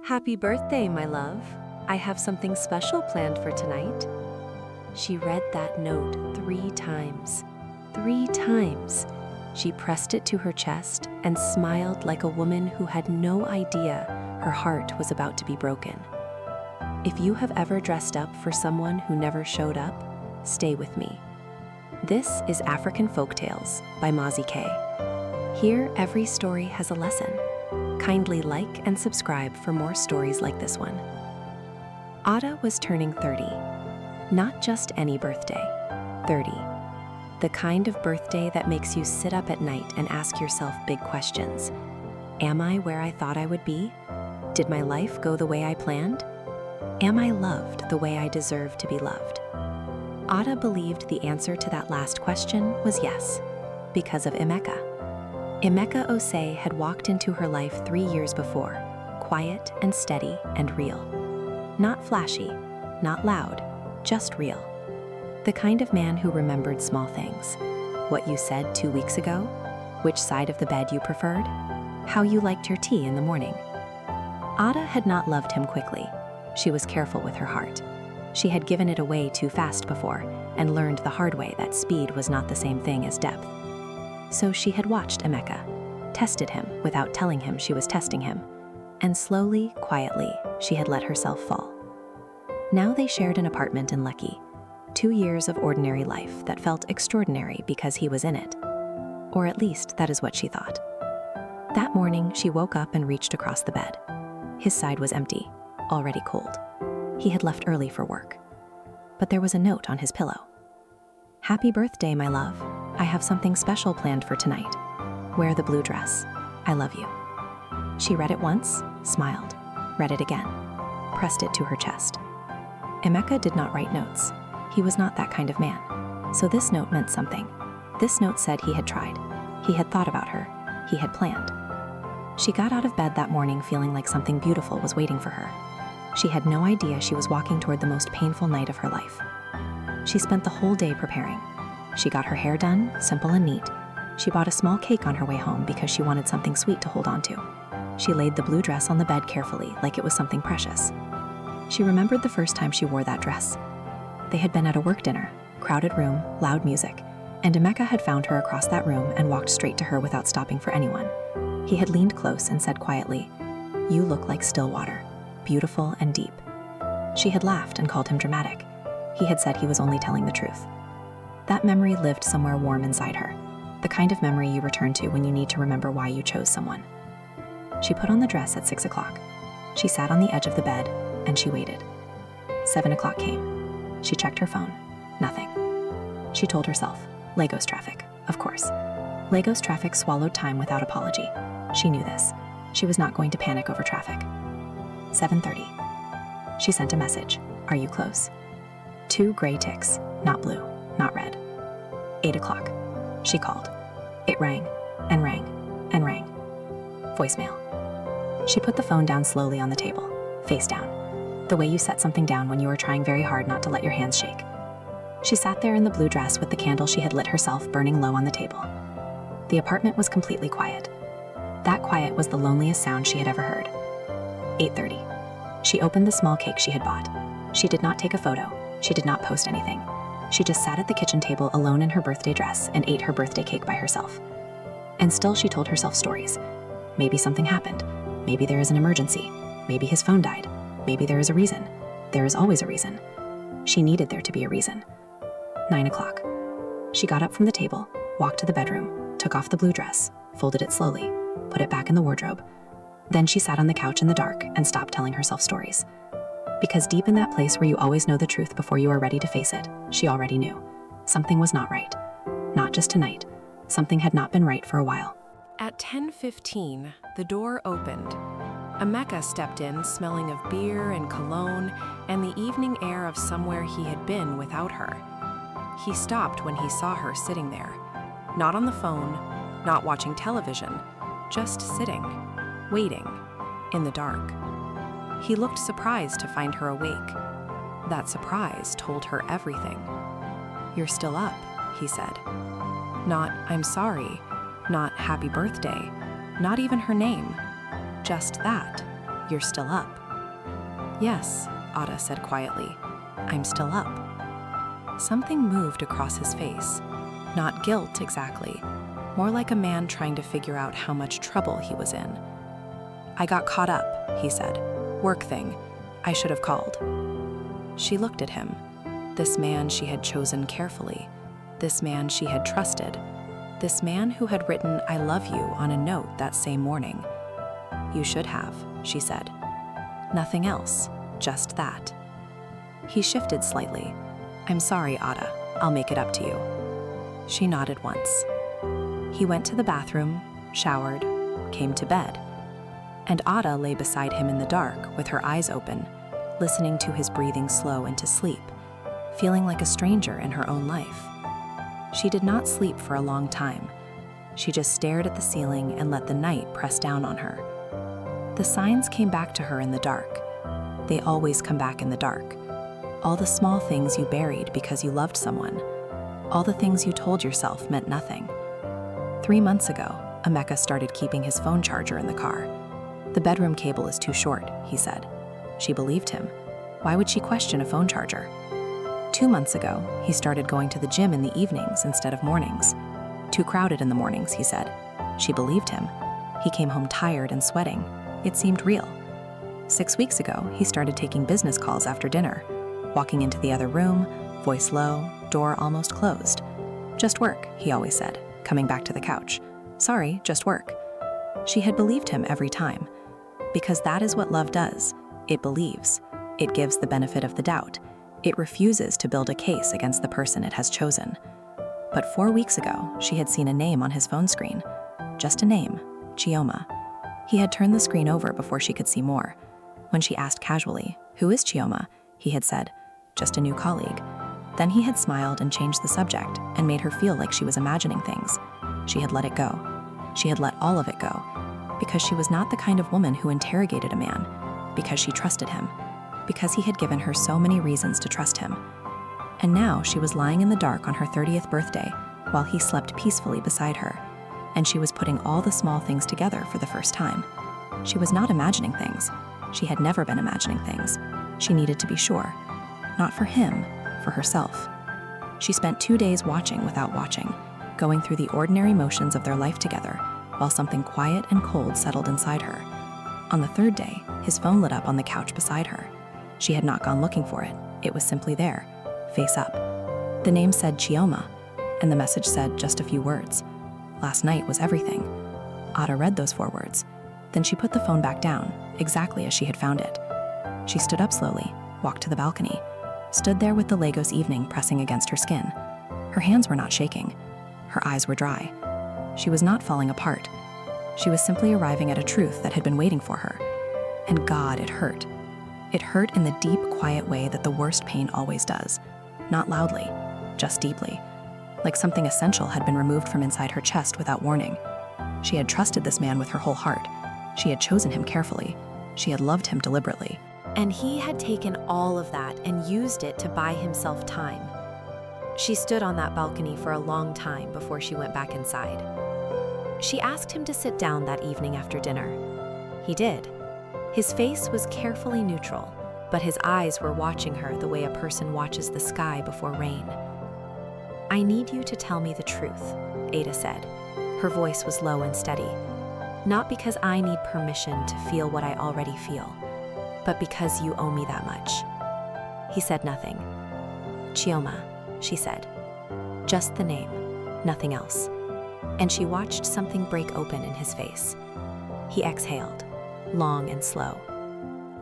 Happy birthday, my love. I have something special planned for tonight. She read that note 3 times. 3 times. She pressed it to her chest and smiled like a woman who had no idea her heart was about to be broken. If you have ever dressed up for someone who never showed up, stay with me. This is African Folktales by Mazi K. Here, every story has a lesson. Kindly like and subscribe for more stories like this one. Ada was turning 30. Not just any birthday. 30. The kind of birthday that makes you sit up at night and ask yourself big questions. Am I where I thought I would be? Did my life go the way I planned? Am I loved the way I deserve to be loved? Ada believed the answer to that last question was yes, because of Emeka. Emeka Osei had walked into her life 3 years before, quiet and steady and real. Not flashy, not loud, just real. The kind of man who remembered small things. What you said 2 weeks ago, which side of the bed you preferred, how you liked your tea in the morning. Ada had not loved him quickly. She was careful with her heart. She had given it away too fast before and learned the hard way that speed was not the same thing as depth. So she had watched Emeka, tested him without telling him she was testing him, and slowly, quietly, she had let herself fall. Now they shared an apartment in Lekki, 2 years of ordinary life that felt extraordinary because he was in it. Or at least that is what she thought. That morning, she woke up and reached across the bed. His side was empty, already cold. He had left early for work. But there was a note on his pillow. Happy birthday, my love. I have something special planned for tonight. Wear the blue dress. I love you. She read it once, smiled, read it again, pressed it to her chest. Emeka did not write notes. He was not that kind of man. So this note meant something. This note said he had tried. He had thought about her. He had planned. She got out of bed that morning feeling like something beautiful was waiting for her. She had no idea she was walking toward the most painful night of her life. She spent the whole day preparing. She got her hair done, simple and neat. She bought a small cake on her way home because she wanted something sweet to hold on to. She laid the blue dress on the bed carefully, like it was something precious. She remembered the first time she wore that dress. They had been at a work dinner, crowded room, loud music, and Emeka had found her across that room and walked straight to her without stopping for anyone. He had leaned close and said quietly, "You look like still water, beautiful and deep." She had laughed and called him dramatic. He had said he was only telling the truth. That memory lived somewhere warm inside her, the kind of memory you return to when you need to remember why you chose someone. She put on the dress at 6 o'clock. She sat on the edge of the bed, and she waited. 7 o'clock came. She checked her phone. Nothing. She told herself, Lagos traffic, of course. Lagos traffic swallowed time without apology. She knew this. She was not going to panic over traffic. 7:30. She sent a message. Are you close? 2 gray ticks, not blue, not red. 8 o'clock. She called. It rang, and rang, and rang. Voicemail. She put the phone down slowly on the table, face down, the way you set something down when you are trying very hard not to let your hands shake. She sat there in the blue dress with the candle she had lit herself burning low on the table. The apartment was completely quiet. That quiet was the loneliest sound she had ever heard. 8:30. She opened the small cake she had bought. She did not take a photo. She did not post anything. She just sat at the kitchen table alone in her birthday dress and ate her birthday cake by herself. And still she told herself stories. Maybe something happened. Maybe there is an emergency. Maybe his phone died. Maybe there is a reason. There is always a reason. She needed there to be a reason. 9 o'clock. She got up from the table, walked to the bedroom, took off the blue dress, folded it slowly, put it back in the wardrobe. Then she sat on the couch in the dark and stopped telling herself stories. Because deep in that place where you always know the truth before you are ready to face it, she already knew. Something was not right. Not just tonight. Something had not been right for a while. At 10:15, the door opened. Emeka stepped in, smelling of beer and cologne and the evening air of somewhere he had been without her. He stopped when he saw her sitting there, not on the phone, not watching television, just sitting, waiting, in the dark. He looked surprised to find her awake. That surprise told her everything. "You're still up," he said. Not, "I'm sorry," not "happy birthday," not even her name. Just that, "You're still up?" "Yes," Ada said quietly. "I'm still up." Something moved across his face. Not guilt exactly, more like a man trying to figure out how much trouble he was in. "I got caught up," he said. "Work thing. I should have called." She looked at him. This man she had chosen carefully. This man she had trusted. This man who had written "I love you" on a note that same morning. "You should have," she said. Nothing else, just that. He shifted slightly. "I'm sorry, Ada. I'll make it up to you." She nodded once. He went to the bathroom, showered, came to bed. And Ada lay beside him in the dark with her eyes open, listening to his breathing slow into sleep, feeling like a stranger in her own life. She did not sleep for a long time. She just stared at the ceiling and let the night press down on her. The signs came back to her in the dark. They always come back in the dark. All the small things you buried because you loved someone. All the things you told yourself meant nothing. 3 months ago, Emeka started keeping his phone charger in the car. "The bedroom cable is too short," he said. She believed him. Why would she question a phone charger? 2 months ago, he started going to the gym in the evenings instead of mornings. "Too crowded in the mornings," he said. She believed him. He came home tired and sweating. It seemed real. 6 weeks ago, he started taking business calls after dinner, walking into the other room, voice low, door almost closed. "Just work," he always said, coming back to the couch. "Sorry, just work." She had believed him every time. Because that is what love does. It believes. It gives the benefit of the doubt. It refuses to build a case against the person it has chosen. But 4 weeks ago, she had seen a name on his phone screen. Just a name, Chioma. He had turned the screen over before she could see more. When she asked casually, "Who is Chioma?" he had said, "Just a new colleague." Then he had smiled and changed the subject and made her feel like she was imagining things. She had let it go. She had let all of it go. Because she was not the kind of woman who interrogated a man. Because she trusted him. Because he had given her so many reasons to trust him. And now she was lying in the dark on her 30th birthday while he slept peacefully beside her. And she was putting all the small things together for the first time. She was not imagining things. She had never been imagining things. She needed to be sure. Not for him, for herself. She spent 2 days watching without watching, going through the ordinary motions of their life together, while something quiet and cold settled inside her. On the 3rd day, his phone lit up on the couch beside her. She had not gone looking for it. It was simply there, face up. The name said Chioma, and the message said just a few words. Last night was everything. Ada read those 4 words. Then she put the phone back down, exactly as she had found it. She stood up slowly, walked to the balcony, stood there with the Lagos evening pressing against her skin. Her hands were not shaking. Her eyes were dry. She was not falling apart. She was simply arriving at a truth that had been waiting for her. And God, it hurt. It hurt in the deep, quiet way that the worst pain always does. Not loudly, just deeply. Like something essential had been removed from inside her chest without warning. She had trusted this man with her whole heart. She had chosen him carefully. She had loved him deliberately. And he had taken all of that and used it to buy himself time. She stood on that balcony for a long time before she went back inside. She asked him to sit down that evening after dinner. He did. His face was carefully neutral, but his eyes were watching her the way a person watches the sky before rain. "I need you to tell me the truth," Ada said. Her voice was low and steady. "Not because I need permission to feel what I already feel, but because you owe me that much." He said nothing. "Chioma," she said. Just the name, nothing else. And she watched something break open in his face. He exhaled, long and slow.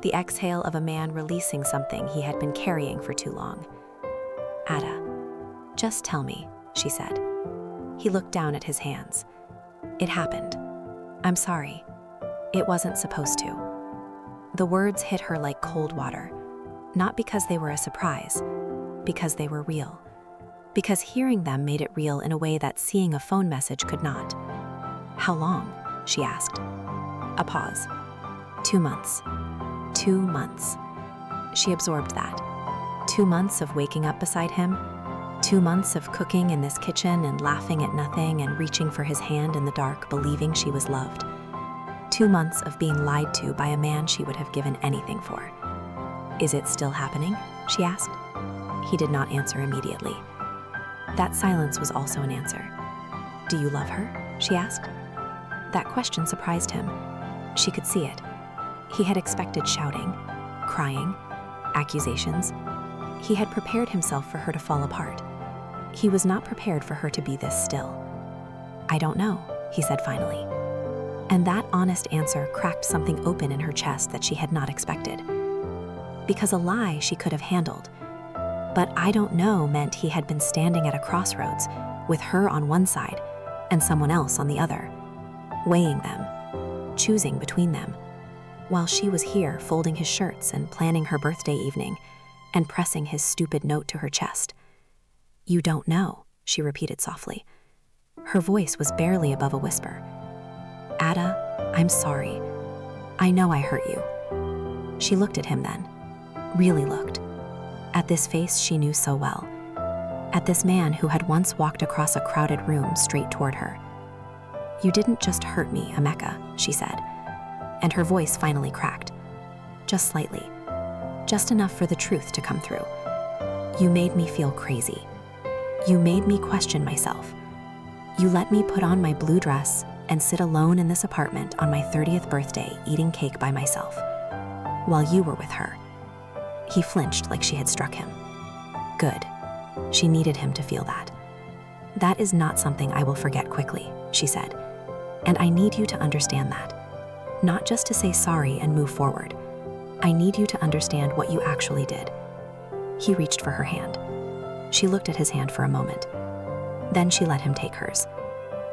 The exhale of a man releasing something he had been carrying for too long. "Ada, just tell me," she said. He looked down at his hands. "It happened. I'm sorry. It wasn't supposed to." The words hit her like cold water, not because they were a surprise, because they were real. Because hearing them made it real in a way that seeing a phone message could not. "How long?" she asked. A pause. 2 months. 2 months. She absorbed that. 2 months of waking up beside him. 2 months of cooking in this kitchen and laughing at nothing and reaching for his hand in the dark, believing she was loved. 2 months of being lied to by a man she would have given anything for. "Is it still happening?" she asked. He did not answer immediately. That silence was also an answer. "Do you love her?" she asked. That question surprised him. She could see it. He had expected shouting, crying, accusations. He had prepared himself for her to fall apart. He was not prepared for her to be this still. "I don't know," he said finally. And that honest answer cracked something open in her chest that she had not expected. Because a lie she could have handled. But "I don't know" meant he had been standing at a crossroads with her on one side and someone else on the other, weighing them, choosing between them, while she was here folding his shirts and planning her birthday evening and pressing his stupid note to her chest. "You don't know," she repeated softly. Her voice was barely above a whisper. "Ada, I'm sorry. I know I hurt you." She looked at him then, really looked, at this face she knew so well, at this man who had once walked across a crowded room straight toward her. "You didn't just hurt me, Emeka," she said, and her voice finally cracked, just slightly, just enough for the truth to come through. "You made me feel crazy. You made me question myself. You let me put on my blue dress and sit alone in this apartment on my 30th birthday eating cake by myself, while you were with her." He flinched like she had struck him. Good. She needed him to feel that. "That is not something I will forget quickly," she said. "And I need you to understand that. Not just to say sorry and move forward. I need you to understand what you actually did." He reached for her hand. She looked at his hand for a moment. Then she let him take hers.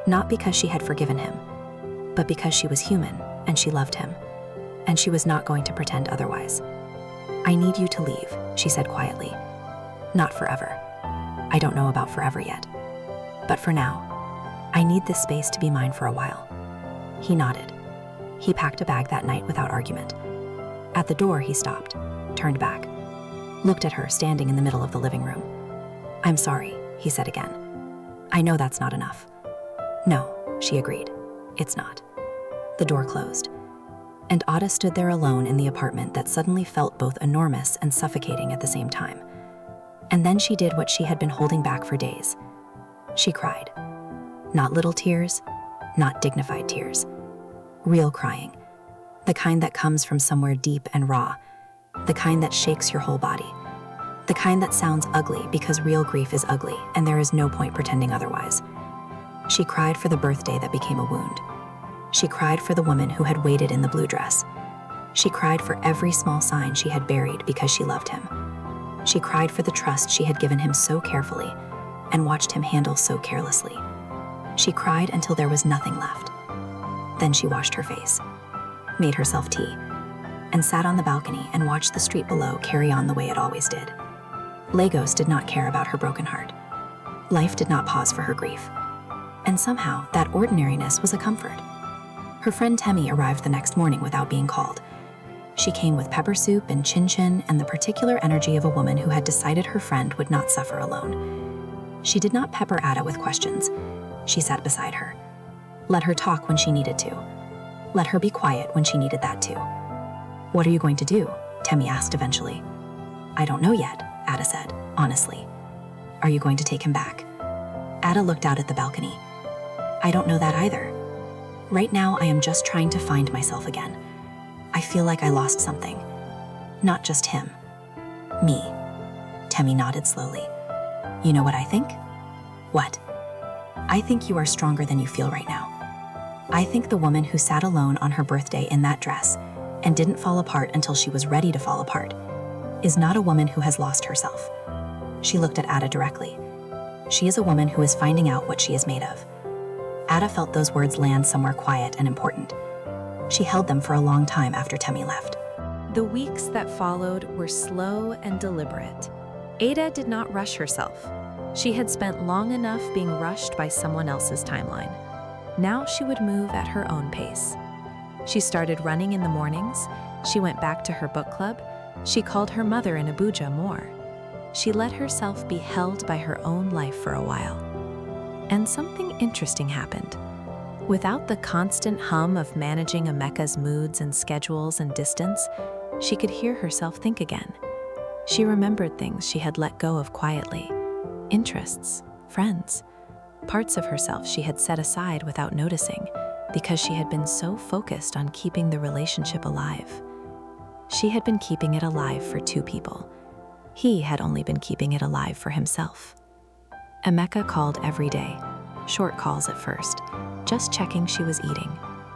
Not because she had forgiven him, but because she was human and she loved him, and she was not going to pretend otherwise. "I need you to leave," she said quietly. "Not forever. I don't know about forever yet. But for now, I need this space to be mine for a while." He nodded. He packed a bag that night without argument. At the door, he stopped, turned back, looked at her standing in the middle of the living room. "I'm sorry," he said again. "I know that's not enough." "No," she agreed. "It's not." The door closed, and Ada stood there alone in the apartment that suddenly felt both enormous and suffocating at the same time. And then she did what she had been holding back for days. She cried. Not little tears, not dignified tears. Real crying. The kind that comes from somewhere deep and raw. The kind that shakes your whole body. The kind that sounds ugly because real grief is ugly and there is no point pretending otherwise. She cried for the birthday that became a wound. She cried for the woman who had waited in the blue dress. She cried for every small sign she had buried because she loved him. She cried for the trust she had given him so carefully and watched him handle so carelessly. She cried until there was nothing left. Then she washed her face, made herself tea, and sat on the balcony and watched the street below carry on the way it always did. Lagos did not care about her broken heart. Life did not pause for her grief. And somehow, that ordinariness was a comfort. Her friend Temi arrived the next morning without being called. She came with pepper soup and chin-chin and the particular energy of a woman who had decided her friend would not suffer alone. She did not pepper Ada with questions. She sat beside her. Let her talk when she needed to. Let her be quiet when she needed that too. "What are you going to do?" Temi asked eventually. "I don't know yet," Ada said, honestly. "Are you going to take him back?" Ada looked out at the balcony. "I don't know that either. Right now, I am just trying to find myself again. I feel like I lost something. Not just him. Me." Temi nodded slowly. "You know what I think?" "What?" "I think you are stronger than you feel right now. I think the woman who sat alone on her birthday in that dress and didn't fall apart until she was ready to fall apart is not a woman who has lost herself." She looked at Ada directly. "She is a woman who is finding out what she is made of." Ada felt those words land somewhere quiet and important. She held them for a long time after Temi left. The weeks that followed were slow and deliberate. Ada did not rush herself. She had spent long enough being rushed by someone else's timeline. Now she would move at her own pace. She started running in the mornings. She went back to her book club. She called her mother in Abuja more. She let herself be held by her own life for a while. And something interesting happened. Without the constant hum of managing Emeka's moods and schedules and distance, she could hear herself think again. She remembered things she had let go of quietly, interests, friends, parts of herself she had set aside without noticing because she had been so focused on keeping the relationship alive. She had been keeping it alive for two people. He had only been keeping it alive for himself. Emeka called every day, short calls at first, just checking she was eating,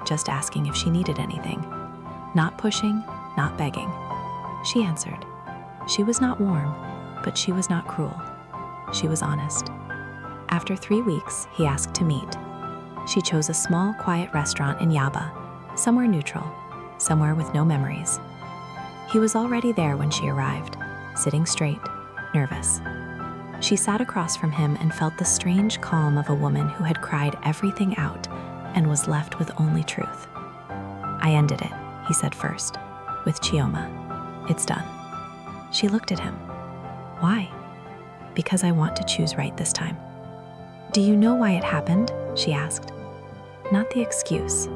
just asking if she needed anything. Not pushing, not begging. She answered. She was not warm, but she was not cruel. She was honest. After 3 weeks, he asked to meet. She chose a small, quiet restaurant in Yaba, somewhere neutral, somewhere with no memories. He was already there when she arrived, sitting straight, nervous. She sat across from him and felt the strange calm of a woman who had cried everything out and was left with only truth. I ended it, he said first, with Chioma. It's done. She looked at him. Why? Because I want to choose right this time. Do you know why it happened? She asked. Not the excuse,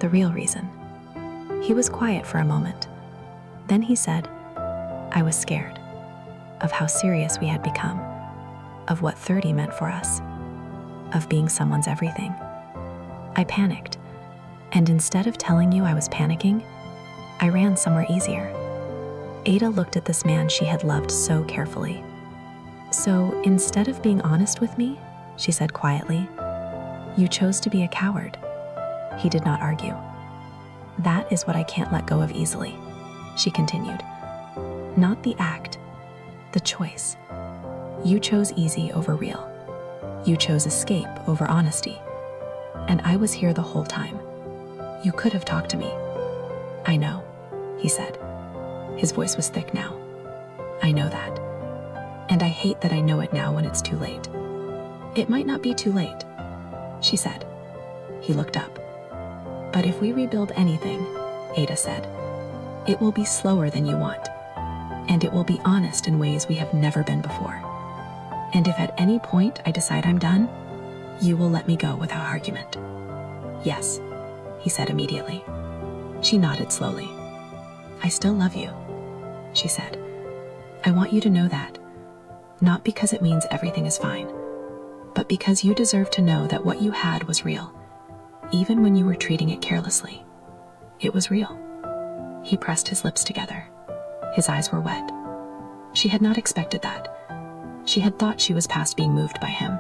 the real reason. He was quiet for a moment. Then he said, I was scared of how serious we had become, of what 30 meant for us, of being someone's everything. I panicked, and instead of telling you I was panicking, I ran somewhere easier. Ada looked at this man she had loved so carefully. So instead of being honest with me, she said quietly, you chose to be a coward. He did not argue. That is what I can't let go of easily, she continued. Not the act, the choice. You chose easy over real. You chose escape over honesty. And I was here the whole time. You could have talked to me. I know, he said. His voice was thick now. I know that. And I hate that I know it now when it's too late. It might not be too late, she said. He looked up. But if we rebuild anything, Ada said, it will be slower than you want. And it will be honest in ways we have never been before. And if at any point I decide I'm done, you will let me go without argument. Yes, he said immediately. She nodded slowly. I still love you, she said. I want you to know that. Not because it means everything is fine, but because you deserve to know that what you had was real, even when you were treating it carelessly. It was real. He pressed his lips together. His eyes were wet. She had not expected that. She had thought she was past being moved by him.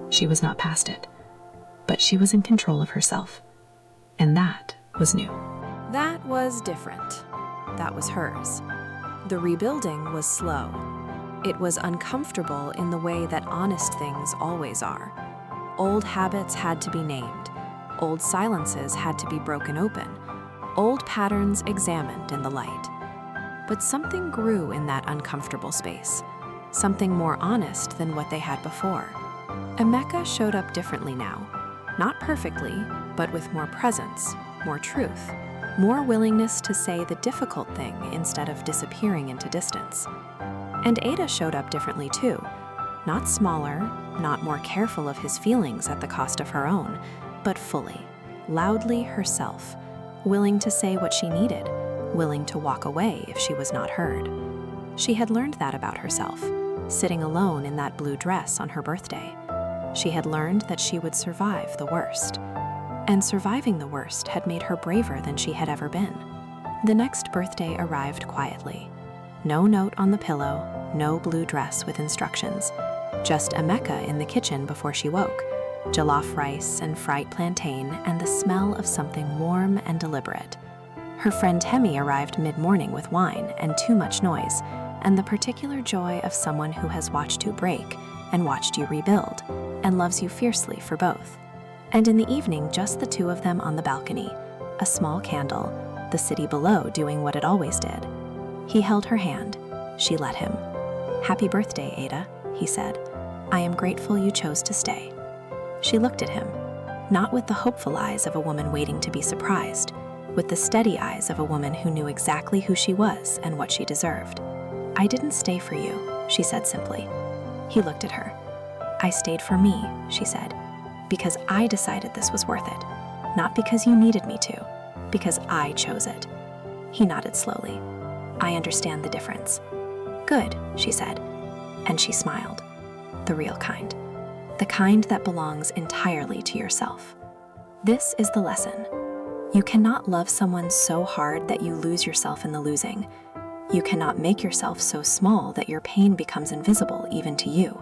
She was not past it, but she was in control of herself. And that was new. That was different. That was hers. The rebuilding was slow. It was uncomfortable in the way that honest things always are. Old habits had to be named. Old silences had to be broken open. Old patterns examined in the light. But something grew in that uncomfortable space. Something more honest than what they had before. Emeka showed up differently now. Not perfectly, but with more presence, more truth, more willingness to say the difficult thing instead of disappearing into distance. And Ada showed up differently too. Not smaller, not more careful of his feelings at the cost of her own, but fully, loudly herself, willing to say what she needed, willing to walk away if she was not heard. She had learned that about herself, sitting alone in that blue dress on her birthday. She had learned that she would survive the worst. And surviving the worst had made her braver than she had ever been. The next birthday arrived quietly. No note on the pillow, no blue dress with instructions. Just Emeka in the kitchen before she woke. Jollof rice and fried plantain and the smell of something warm and deliberate. Her friend Hemi arrived mid-morning with wine and too much noise, and the particular joy of someone who has watched you break and watched you rebuild, and loves you fiercely for both. And in the evening, just the two of them on the balcony, a small candle, the city below doing what it always did. He held her hand. She let him. Happy birthday, Ada, he said. I am grateful you chose to stay. She looked at him, not with the hopeful eyes of a woman waiting to be surprised, with the steady eyes of a woman who knew exactly who she was and what she deserved. I didn't stay for you, she said simply. He looked at her. I stayed for me, she said. because I decided this was worth it. Not because you needed me to, because I chose it." He nodded slowly. "I understand the difference." "Good," she said, and she smiled. "The real kind. The kind that belongs entirely to yourself." This is the lesson. You cannot love someone so hard that you lose yourself in the losing. You cannot make yourself so small that your pain becomes invisible even to you.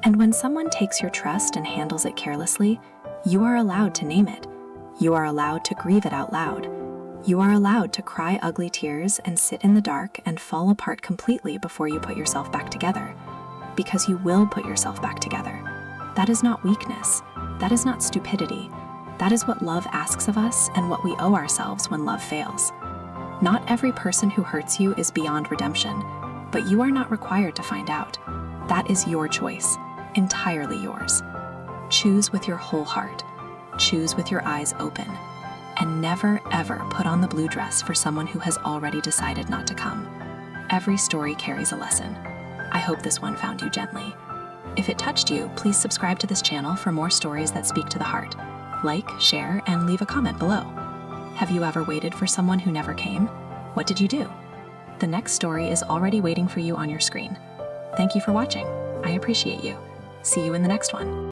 And when someone takes your trust and handles it carelessly, you are allowed to name it. You are allowed to grieve it out loud. You are allowed to cry ugly tears and sit in the dark and fall apart completely before you put yourself back together. Because you will put yourself back together. That is not weakness. That is not stupidity. That is what love asks of us and what we owe ourselves when love fails. Not every person who hurts you is beyond redemption, but you are not required to find out. That is your choice, entirely yours. Choose with your whole heart. Choose with your eyes open. And never, ever put on the blue dress for someone who has already decided not to come. Every story carries a lesson. I hope this one found you gently. If it touched you, please subscribe to this channel for more stories that speak to the heart. Like, share, and leave a comment below. Have you ever waited for someone who never came? What did you do? The next story is already waiting for you on your screen. Thank you for watching. I appreciate you. See you in the next one.